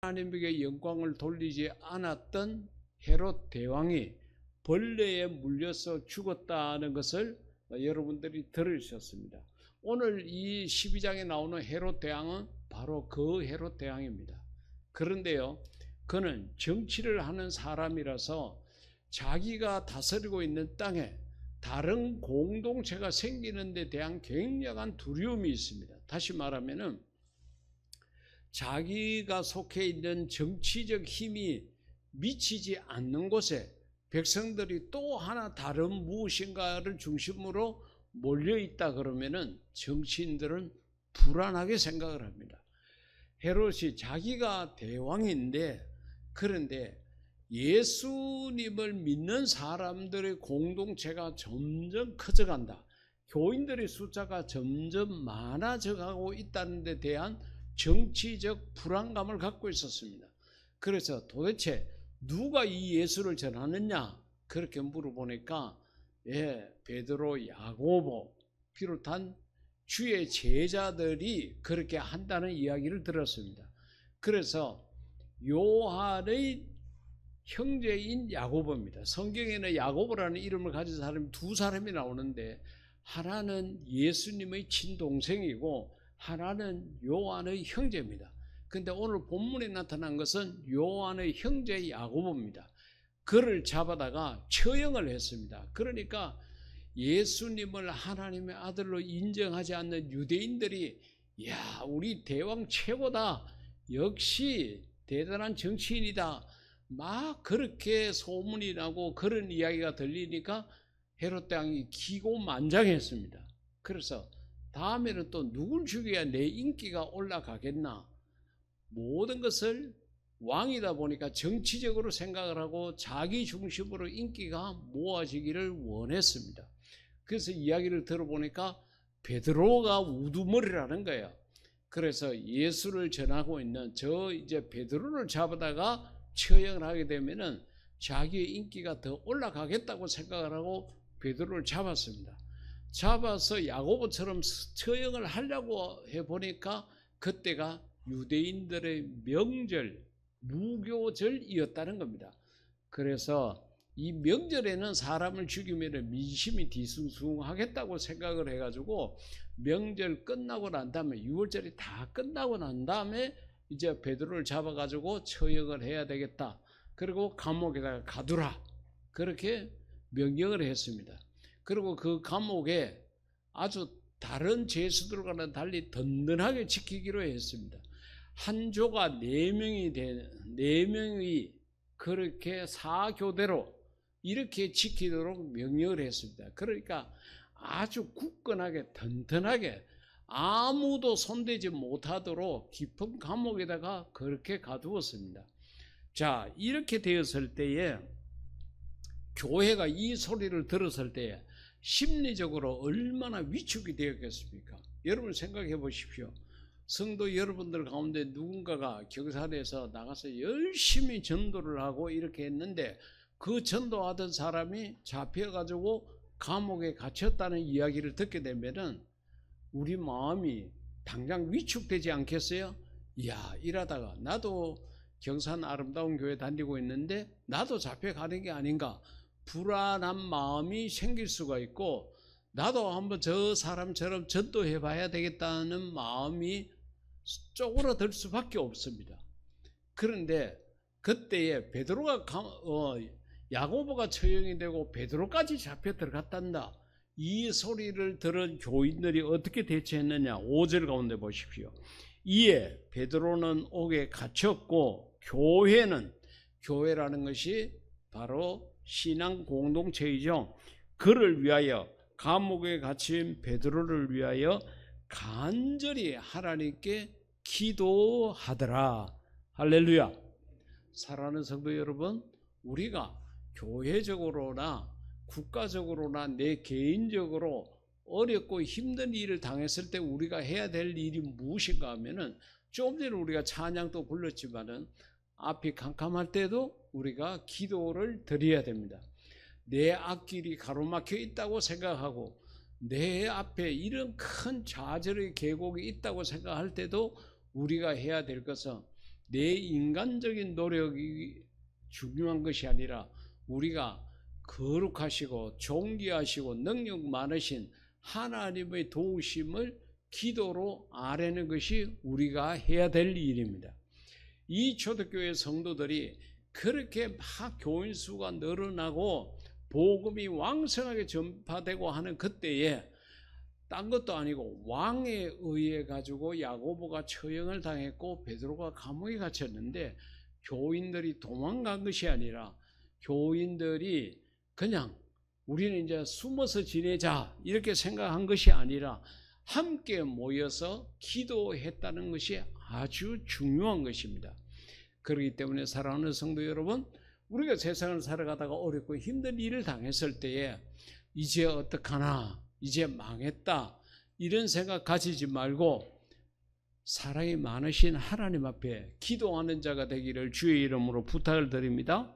하나님에게 영광을 돌리지 않았던 헤롯 대왕이 벌레에 물려서 죽었다는 것을 여러분들이 들으셨습니다. 오늘 이 12장에 나오는 헤롯 대왕은 바로 그 헤롯 대왕입니다. 그런데요, 그는 정치를 하는 사람이라서 자기가 다스리고 있는 땅에 다른 공동체가 생기는 데 대한 굉장한 두려움이 있습니다. 다시 말하면은 자기가 속해 있는 정치적 힘이 미치지 않는 곳에 백성들이 또 하나 다른 무엇인가를 중심으로 몰려있다 그러면은 정치인들은 불안하게 생각을 합니다. 헤롯이 자기가 대왕인데, 그런데 예수님을 믿는 사람들의 공동체가 점점 커져간다. 교인들의 숫자가 점점 많아져가고 있다는 데 대한 정치적 불안감을 갖고 있었습니다. 그래서 도대체 누가 이 예수를 전하느냐 그렇게 물어보니까 베드로, 야고보 비롯한 주의 제자들이 그렇게 한다는 이야기를 들었습니다. 그래서 요한의 형제인 야고보입니다. 성경에는 야고보라는 이름을 가진 사람이 두 사람이 나오는데, 하나는 예수님의 친동생이고 하나는 요한의 형제입니다. 근데 오늘 본문에 나타난 것은 요한의 형제 야고보입니다. 그를 잡아다가 처형을 했습니다. 그러니까 예수님을 하나님의 아들로 인정하지 않는 유대인들이 야, 우리 대왕 최고다, 역시 대단한 정치인이다, 막 그렇게 소문이 나고 그런 이야기가 들리니까 헤롯 대왕이 기고만장했습니다. 그래서 다음에는 또 누굴 죽여야 내 인기가 올라가겠나, 모든 것을 왕이다 보니까 정치적으로 생각을 하고 자기 중심으로 인기가 모아지기를 원했습니다. 그래서 이야기를 들어보니까 베드로가 우두머리라는 거예요. 그래서 예수를 전하고 있는 이제 베드로를 잡아다가 처형을 하게 되면은 자기의 인기가 더 올라가겠다고 생각을 하고 베드로를 잡았습니다. 잡아서 야고보처럼 처형을 하려고 해보니까 그때가 유대인들의 명절, 무교절이었다는 겁니다. 그래서 이 명절에는 사람을 죽이면 민심이 뒤숭숭하겠다고 생각을 해가지고 명절 끝나고 난 다음에 6월절이 다 끝나고 난 다음에 이제 베드로를 잡아가지고 처형을 해야 되겠다. 그리고 감옥에다가 가두라. 그렇게 명령을 했습니다. 그리고 그 감옥에 아주 다른 죄수들과는 달리 든든하게 지키기로 했습니다. 한 조가 4명이 그렇게 사교대로 이렇게 지키도록 명령을 했습니다. 그러니까 아주 굳건하게 든든하게 아무도 손대지 못하도록 깊은 감옥에다가 그렇게 가두었습니다. 자, 이렇게 되었을 때에 교회가 이 소리를 들었을 때에 심리적으로 얼마나 위축이 되었겠습니까? 여러분 생각해 보십시오. 성도 여러분들 가운데 누군가가 경산에서 나가서 열심히 전도를 하고 이렇게 했는데 그 전도하던 사람이 잡혀가지고 감옥에 갇혔다는 이야기를 듣게 되면은 우리 마음이 당장 위축되지 않겠어요? 이야, 이러다가 나도 경산 아름다운 교회 다니고 있는데 나도 잡혀가는 게 아닌가, 불안한 마음이 생길 수가 있고, 나도 한번 저 사람처럼 전도해 봐야 되겠다는 마음이 쪼그라들 수밖에 없습니다. 그런데 그때에 베드로가 야고보가 처형이 되고 베드로까지 잡혀 들어갔단다, 이 소리를 들은 교인들이 어떻게 대처했느냐. 5절 가운데 보십시오. 이에 베드로는 옥에 갇혔고 교회라는 것이 바로 신앙 공동체이죠. 그를 위하여, 감옥에 갇힌 베드로를 위하여 간절히 하나님께 기도하더라. 할렐루야. 사랑하는 성도 여러분, 우리가 교회적으로나 국가적으로나 내 개인적으로 어렵고 힘든 일을 당했을 때 우리가 해야 될 일이 무엇인가 하면은, 좀 전에 우리가 찬양도 불렀지만은 앞이 캄캄할 때도 우리가 기도를 드려야 됩니다. 내 앞길이 가로막혀 있다고 생각하고 내 앞에 이런 큰 좌절의 계곡이 있다고 생각할 때도 우리가 해야 될 것은 내 인간적인 노력이 중요한 것이 아니라 우리가 거룩하시고 존귀하시고 능력 많으신 하나님의 도우심을 기도로 아뢰는 것이 우리가 해야 될 일입니다. 이 초대교회 성도들이 그렇게 막 교인 수가 늘어나고 복음이 왕성하게 전파되고 하는 그때에 딴 것도 아니고 왕에 의해 가지고 야고보가 처형을 당했고 베드로가 감옥에 갇혔는데 교인들이 도망간 것이 아니라 교인들이 그냥 우리는 이제 숨어서 지내자 이렇게 생각한 것이 아니라 함께 모여서 기도했다는 것이 아주 중요한 것입니다. 그렇기 때문에 사랑하는 성도 여러분, 우리가 세상을 살아가다가 어렵고 힘든 일을 당했을 때에 이제 어떡하나, 이제 망했다 이런 생각 가지지 말고 사랑이 많으신 하나님 앞에 기도하는 자가 되기를 주의 이름으로 부탁을 드립니다.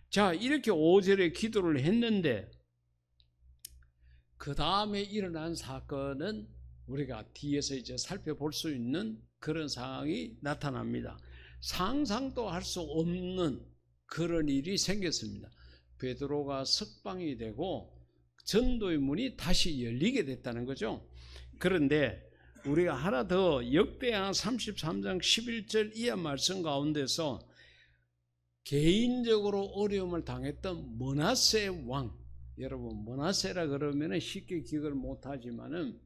자, 이렇게 5절에 기도를 했는데 그 다음에 일어난 사건은 우리가 뒤에서 이제 살펴볼 수 있는 그런 상황이 나타납니다. 상상도 할 수 없는 그런 일이 생겼습니다. 베드로가 석방이 되고 전도의 문이 다시 열리게 됐다는 거죠. 그런데 우리가 하나 더 역대하 33장 11절 이하 말씀 가운데서 개인적으로 어려움을 당했던 므낫세 왕, 여러분 므낫세라 그러면 쉽게 기억을 못하지만은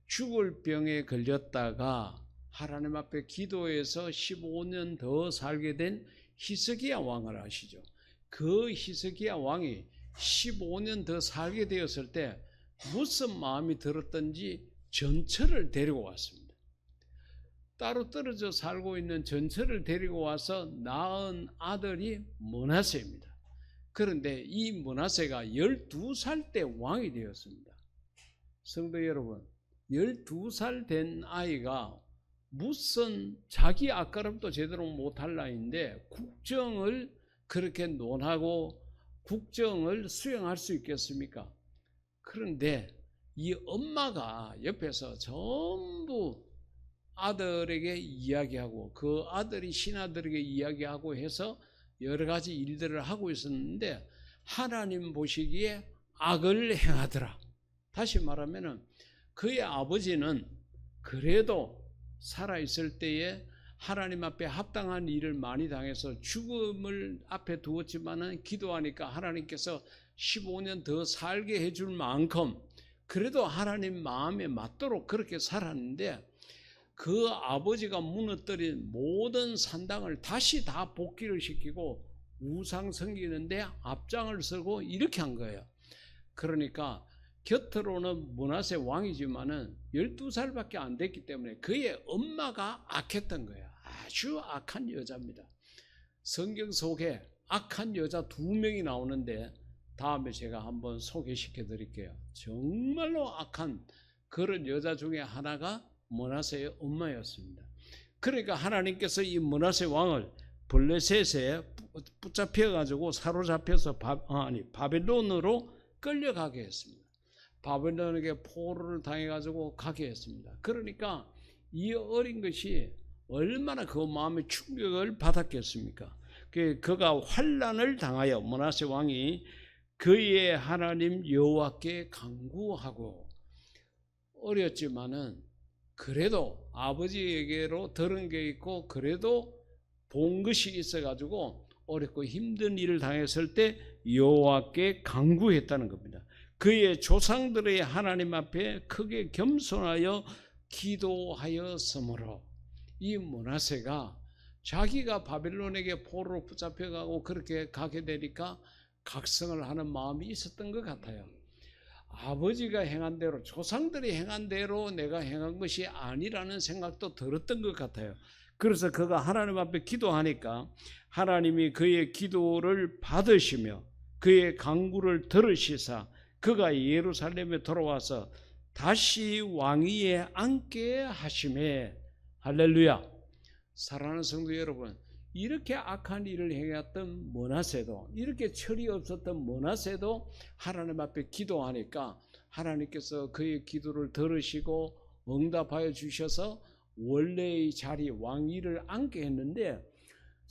죽을 병에 걸렸다가 하나님 앞에 기도해서 15년 더 살게 된 히스기야 왕을 아시죠? 그 히스기야 왕이 15년 더 살게 되었을 때 무슨 마음이 들었던지 전처를 데리고 왔습니다. 따로 떨어져 살고 있는 전처를 데리고 와서 낳은 아들이 므낫세입니다. 그런데 이 므낫세가 12살 때 왕이 되었습니다. 성도 여러분, 12살 된 아이가 무슨 자기 앞가림도 제대로 못할 나이인데 국정을 그렇게 논하고 국정을 수행할 수 있겠습니까? 그런데 이 엄마가 옆에서 전부 아들에게 이야기하고 그 아들이 신하들에게 이야기하고 해서 여러 가지 일들을 하고 있었는데 하나님 보시기에 악을 행하더라. 다시 말하면 그의 아버지는 그래도 살아있을 때에 하나님 앞에 합당한 일을 많이 당해서 죽음을 앞에 두었지만은 기도하니까 하나님께서 15년 더 살게 해줄 만큼 그래도 하나님 마음에 맞도록 그렇게 살았는데 그 아버지가 무너뜨린 모든 산당을 다시 다 복귀를 시키고 우상 섬기는데 앞장을 서고 이렇게 한 거예요. 그러니까 곁으로는 므낫세 왕이지만은 12살밖에 안 됐기 때문에 그의 엄마가 악했던 거예요. 아주 악한 여자입니다. 성경 속에 악한 여자 2명이 나오는데 다음에 제가 한번 소개시켜 드릴게요. 정말로 악한 그런 여자 중에 하나가 므낫세의 엄마였습니다. 그러니까 하나님께서 이 므낫세 왕을 블레셋에 붙잡혀 가지고 사로잡혀서 바벨론으로 끌려가게 했습니다. 바벨론에게 포로를 당해 가지고 가게 했습니다. 그러니까 이 어린 것이 얼마나 그 마음의 충격을 받았겠습니까? 그가 환난을 당하여 므낫세 왕이 그의 하나님 여호와께 간구하고 어렸지만은 그래도 아버지에게로 들은 게 있고 그래도 본 것이 있어가지고 어렵고 힘든 일을 당했을 때 여호와께 간구했다는 겁니다. 그의 조상들의 하나님 앞에 크게 겸손하여 기도하였으므로 이 므낫세가 자기가 바벨론에게 포로로 붙잡혀가고 그렇게 가게 되니까 각성을 하는 마음이 있었던 것 같아요. 아버지가 행한 대로 조상들이 행한 대로 내가 행한 것이 아니라는 생각도 들었던 것 같아요. 그래서 그가 하나님 앞에 기도하니까 하나님이 그의 기도를 받으시며 그의 간구를 들으시사 그가 예루살렘에 돌아와서 다시 왕위에 앉게 하시매. 할렐루야. 사랑하는 성도 여러분, 이렇게 악한 일을 행했던 므낫세도 이렇게 철이 없었던 므낫세도 하나님 앞에 기도하니까 하나님께서 그의 기도를 들으시고 응답하여 주셔서 원래의 자리 왕위를 앉게 했는데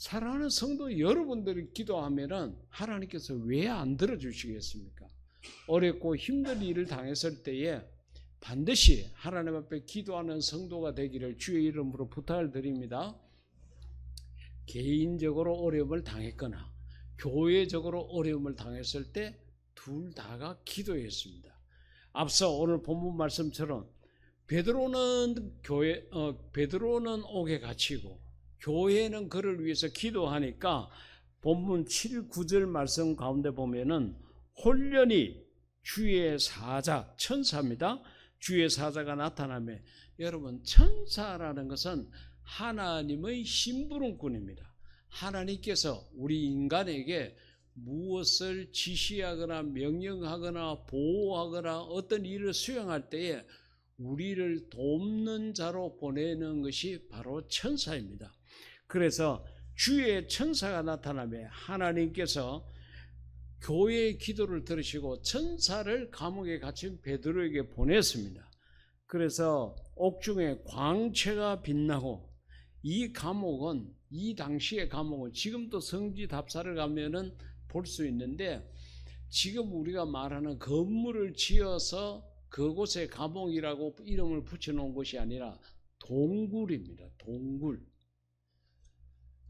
사랑하는 성도 여러분들이 기도하면은 하나님께서 왜 안 들어주시겠습니까? 어렵고 힘든 일을 당했을 때에 반드시 하나님 앞에 기도하는 성도가 되기를 주의 이름으로 부탁을 드립니다. 개인적으로 어려움을 당했거나 교회적으로 어려움을 당했을 때 둘 다가 기도했습니다. 앞서 오늘 본문 말씀처럼 베드로는 옥에 갇히고 교회는 그를 위해서 기도하니까 본문 7, 9절 말씀 가운데 보면은 홀련히 주의 사자, 천사입니다. 주의 사자가 나타나며, 여러분 천사라는 것은 하나님의 심부름꾼입니다. 하나님께서 우리 인간에게 무엇을 지시하거나 명령하거나 보호하거나 어떤 일을 수행할 때에 우리를 돕는 자로 보내는 것이 바로 천사입니다. 그래서 주의 천사가 나타나며 하나님께서 교회의 기도를 들으시고 천사를 감옥에 갇힌 베드로에게 보냈습니다. 그래서 옥중에 광채가 빛나고, 이 감옥은, 이 당시의 감옥은 지금도 성지 답사를 가면은 볼 수 있는데, 지금 우리가 말하는 건물을 지어서 그곳에 감옥이라고 이름을 붙여놓은 것이 아니라 동굴입니다. 동굴.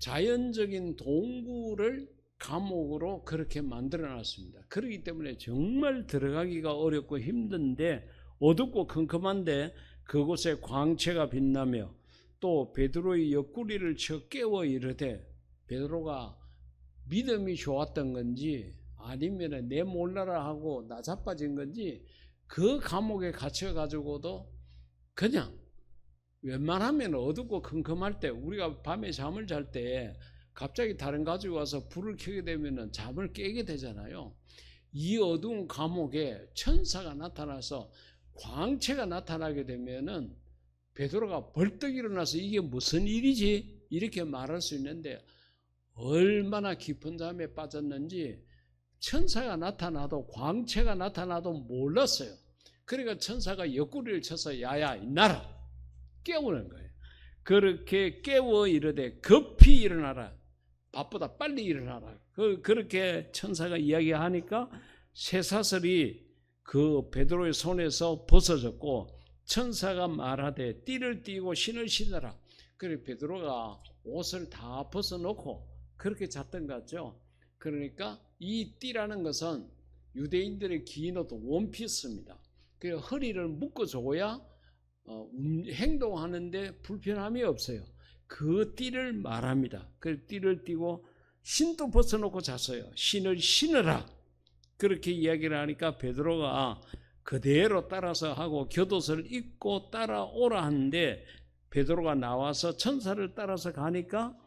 자연적인 동굴을 감옥으로 그렇게 만들어놨습니다. 그렇기 때문에 정말 들어가기가 어렵고 힘든데, 어둡고 컴컴한데 그곳에 광채가 빛나며, 또 베드로의 옆구리를 쳐 깨워 이르되, 베드로가 믿음이 좋았던 건지 아니면 내 몰라라 하고 나자빠진 건지 그 감옥에 갇혀가지고도 그냥 웬만하면 어둡고 컴컴할 때, 우리가 밤에 잠을 잘 때 갑자기 다른 가족이 와서 불을 켜게 되면 잠을 깨게 되잖아요. 이 어두운 감옥에 천사가 나타나서 광채가 나타나게 되면은 베드로가 벌떡 일어나서 이게 무슨 일이지? 이렇게 말할 수 있는데, 얼마나 깊은 잠에 빠졌는지 천사가 나타나도 광채가 나타나도 몰랐어요. 그러니까 천사가 옆구리를 쳐서 야야 일어나라 깨우는 거예요. 그렇게 깨워 이르되 급히 일어나라, 밥보다 빨리 일어나라. 그렇게 천사가 이야기하니까 쇠사슬이 그 베드로의 손에서 벗어졌고, 천사가 말하되 띠를 띠고 신을 신으라. 그래 베드로가 옷을 다 벗어놓고 그렇게 잤던 것 같죠. 그러니까 이 띠라는 것은 유대인들의 긴 옷 원피스입니다. 그 허리를 묶어줘야 행동하는데 불편함이 없어요. 그 띠를 말합니다. 그 띠를 띠고 신도 벗어놓고 잤어요. 신을 신으라. 그렇게 이야기를 하니까 베드로가 그대로 따라서 하고 겉옷을 입고 따라오라 하는데, 베드로가 나와서 천사를 따라서 가니까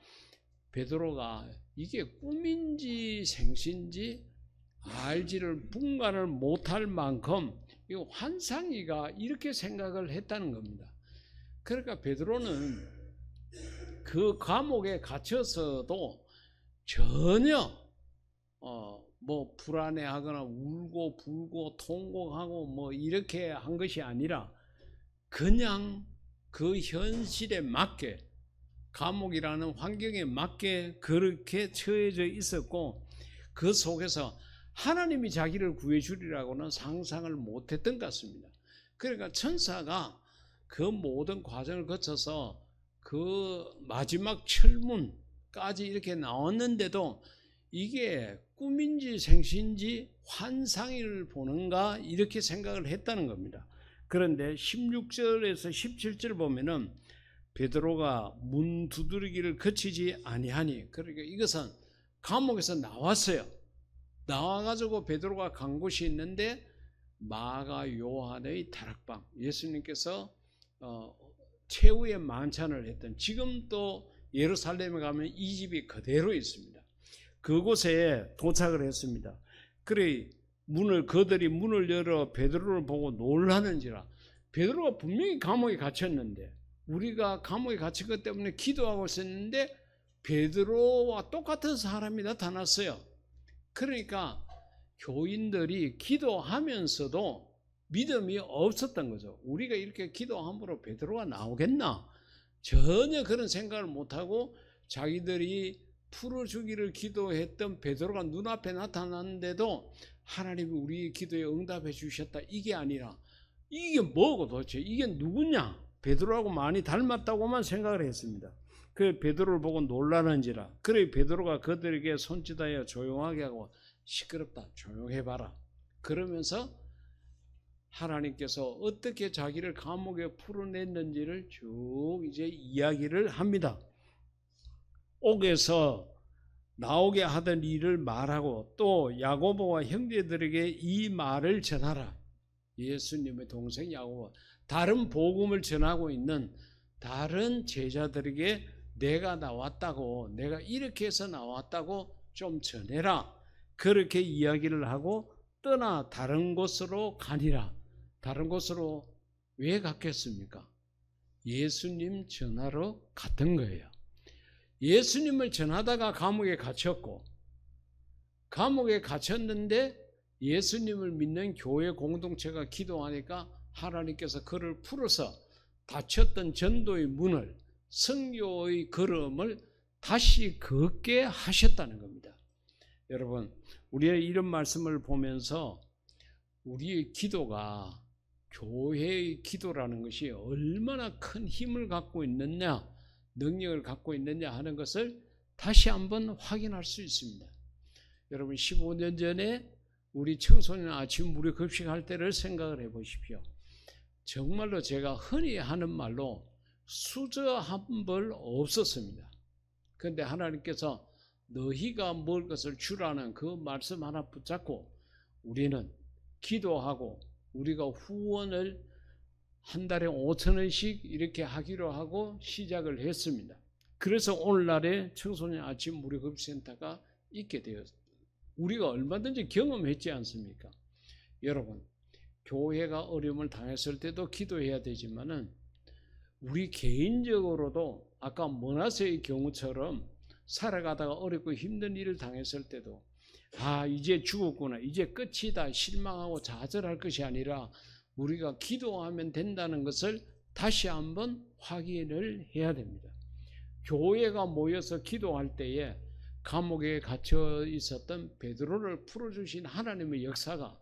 베드로가 이게 꿈인지 생신지 알지를 분간을 못할 만큼 이 환상이가 이렇게 생각을 했다는 겁니다. 그러니까 베드로는 그 감옥에 갇혀서도 전혀 뭐 불안해하거나 울고 불고 통곡하고 뭐 이렇게 한 것이 아니라 그냥 그 현실에 맞게, 감옥이라는 환경에 맞게 그렇게 처해져 있었고, 그 속에서 하나님이 자기를 구해주리라고는 상상을 못했던 것 같습니다. 그러니까 천사가 그 모든 과정을 거쳐서 그 마지막 철문까지 이렇게 나왔는데도 이게 꿈인지 생신지 환상을 보는가 이렇게 생각을 했다는 겁니다. 그런데 16절에서 17절 보면은 베드로가 문 두드리기를 그치지 아니하니, 그러니까 이것은 감옥에서 나왔어요. 나와가지고 베드로가 간 곳이 있는데 마가 요한의 다락방, 예수님께서 최후의 만찬을 했던, 지금 또 예루살렘에 가면 이 집이 그대로 있습니다. 그곳에 도착을 했습니다. 그래 그들이 문을 열어 베드로를 보고 놀라는지라. 베드로가 분명히 감옥에 갇혔는데, 우리가 감옥에 갇힌 것 때문에 기도하고 있었는데 베드로와 똑같은 사람이 나타났어요. 그러니까 교인들이 기도하면서도 믿음이 없었던 거죠. 우리가 이렇게 기도함으로 베드로가 나오겠나? 전혀 그런 생각을 못하고 자기들이 풀어주기를 기도했던 베드로가 눈앞에 나타났는데도 하나님이 우리 기도에 응답해 주셨다. 이게 아니라 이게 뭐고 도대체 이게 누구냐? 베드로하고 많이 닮았다고만 생각을 했습니다. 그 베드로를 보고 놀라는지라. 그래 베드로가 그들에게 손짓하여 조용하게 하고 시끄럽다 조용해봐라. 그러면서 하나님께서 어떻게 자기를 감옥에 풀어냈는지를 쭉 이제 이야기를 합니다. 옥에서 나오게 하던 일을 말하고 또 야고보와 형제들에게 이 말을 전하라. 예수님의 동생 야고보, 다른 복음을 전하고 있는 다른 제자들에게 내가 나왔다고, 내가 이렇게 해서 나왔다고 좀 전해라. 그렇게 이야기를 하고 떠나 다른 곳으로 가니라. 다른 곳으로 왜 갔겠습니까? 예수님 전하러 갔던 거예요. 예수님을 전하다가 감옥에 갇혔고, 감옥에 갇혔는데 예수님을 믿는 교회 공동체가 기도하니까 하나님께서 그를 풀어서 닫혔던 전도의 문을, 선교의 걸음을 다시 걷게 하셨다는 겁니다. 여러분, 우리의 이런 말씀을 보면서 우리의 기도가, 교회의 기도라는 것이 얼마나 큰 힘을 갖고 있느냐, 능력을 갖고 있느냐 하는 것을 다시 한번 확인할 수 있습니다. 여러분, 15년 전에 우리 청소년 아침 무료 급식할 때를 생각을 해 보십시오. 정말로 제가 흔히 하는 말로 수저 한 벌 없었습니다. 그런데 하나님께서 너희가 먹을 것을 주라는 그 말씀 하나 붙잡고 우리는 기도하고 우리가 후원을 한 달에 5,000원씩 이렇게 하기로 하고 시작을 했습니다. 그래서 오늘날에 청소년 아침 무료 급식센터가 있게 되었습니다. 우리가 얼마든지 경험했지 않습니까? 여러분, 교회가 어려움을 당했을 때도 기도해야 되지만은 우리 개인적으로도 아까 머나세의 경우처럼 살아가다가 어렵고 힘든 일을 당했을 때도 이제 죽었구나, 이제 끝이다, 실망하고 좌절할 것이 아니라 우리가 기도하면 된다는 것을 다시 한번 확인을 해야 됩니다. 교회가 모여서 기도할 때에 감옥에 갇혀 있었던 베드로를 풀어주신 하나님의 역사가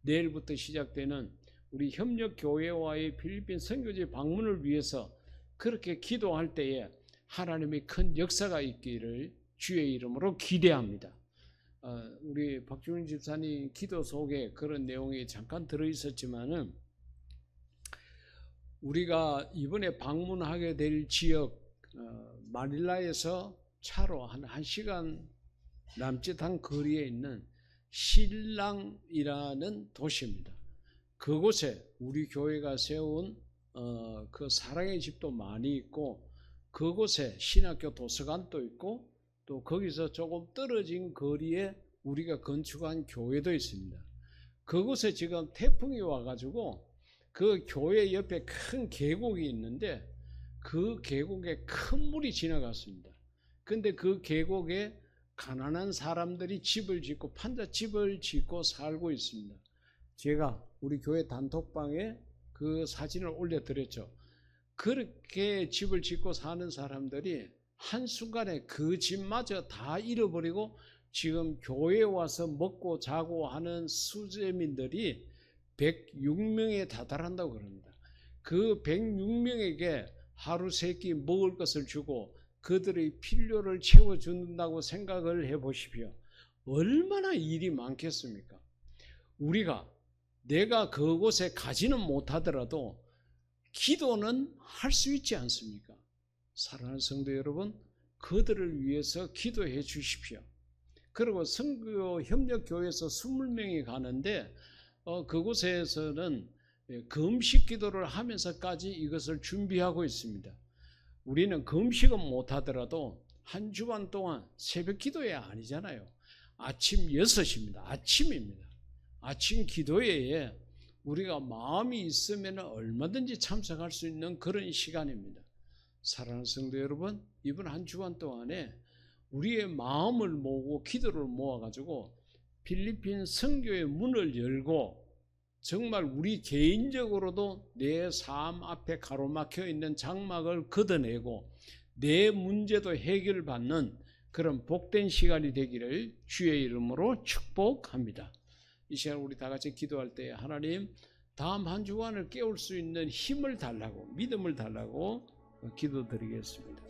내일부터 시작되는 우리 협력교회와의 필리핀 선교지 방문을 위해서 그렇게 기도할 때에 하나님의 큰 역사가 있기를 주의 이름으로 기대합니다. 우리 박준희 집사님 기도 속에 그런 내용이 잠깐 들어있었지만은 우리가 이번에 방문하게 될 지역 마닐라에서 차로 한 1시간 남짓한 거리에 있는 실랑이라는 도시입니다. 그곳에 우리 교회가 세운 그 사랑의 집도 많이 있고 그곳에 신학교 도서관도 있고 또 거기서 조금 떨어진 거리에 우리가 건축한 교회도 있습니다. 그곳에 지금 태풍이 와가지고 그 교회 옆에 큰 계곡이 있는데 그 계곡에 큰 물이 지나갔습니다. 근데 그 계곡에 가난한 사람들이 집을 짓고 판잣집을 짓고 살고 있습니다. 제가 우리 교회 단톡방에 그 사진을 올려드렸죠. 그렇게 집을 짓고 사는 사람들이 한순간에 그 집마저 다 잃어버리고 지금 교회에 와서 먹고 자고 하는 수재민들이 106명에 다다른다고 그럽니다. 그 106명에게 하루 세 끼 먹을 것을 주고 그들의 필요를 채워준다고 생각을 해보십시오. 얼마나 일이 많겠습니까? 우리가 내가 그곳에 가지는 못하더라도 기도는 할 수 있지 않습니까? 사랑하는 성도 여러분, 그들을 위해서 기도해 주십시오. 그리고 선교 협력교회에서 20명이 가는데 그곳에서는 금식 기도를 하면서까지 이것을 준비하고 있습니다. 우리는 금식은 못하더라도 한 주간 동안 새벽 기도회 아니잖아요. 아침 6시입니다. 아침입니다. 아침 기도회에 우리가 마음이 있으면 얼마든지 참석할 수 있는 그런 시간입니다. 사랑하는 성도 여러분, 이번 한 주간 동안에 우리의 마음을 모으고 기도를 모아가지고 필리핀 선교의 문을 열고 정말 우리 개인적으로도 내 삶 앞에 가로막혀 있는 장막을 걷어내고 내 문제도 해결받는 그런 복된 시간이 되기를 주의 이름으로 축복합니다. 이 시간 우리 다 같이 기도할 때 하나님 다음 한 주간을 깨울 수 있는 힘을 달라고 믿음을 달라고 기도드리겠습니다.